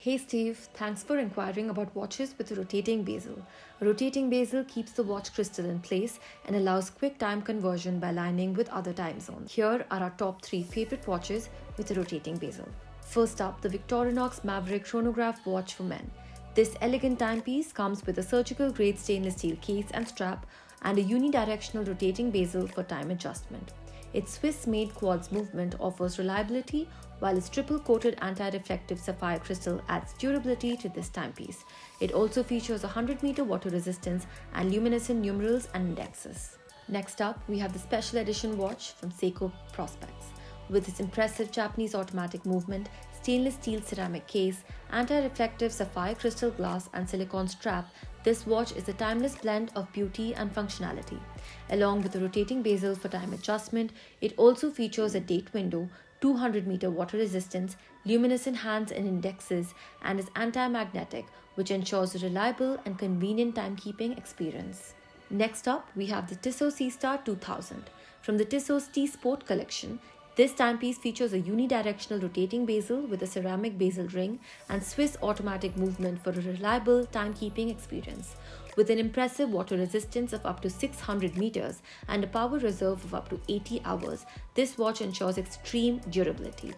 Hey Steve, thanks for inquiring about watches with a rotating bezel. A rotating bezel keeps the watch crystal in place and allows quick time conversion by aligning with other time zones. Here are our top 3 favorite watches with a rotating bezel. First up, the Victorinox Maverick chronograph watch for men. This elegant timepiece comes with a surgical grade stainless steel case and strap and a unidirectional rotating bezel for time adjustment. Its Swiss-made quartz movement offers reliability, while its triple-coated anti-reflective sapphire crystal adds durability to this timepiece. It also features 100-meter water resistance and luminescent numerals and indexes. Next up, we have the special edition watch from Seiko Prospex. With its impressive Japanese automatic movement, stainless steel ceramic case, anti-reflective sapphire crystal glass and silicone strap, this watch is a timeless blend of beauty and functionality. Along with a rotating bezel for time adjustment, it also features a date window, 200-meter water resistance, luminescent hands and indexes, and is anti-magnetic, which ensures a reliable and convenient timekeeping experience. Next up, we have the Tissot Seastar 2000. From the Tissot's T-Sport collection, this timepiece features a unidirectional rotating bezel with a ceramic bezel ring and Swiss automatic movement for a reliable timekeeping experience. With an impressive water resistance of up to 600 meters and a power reserve of up to 80 hours, this watch ensures extreme durability.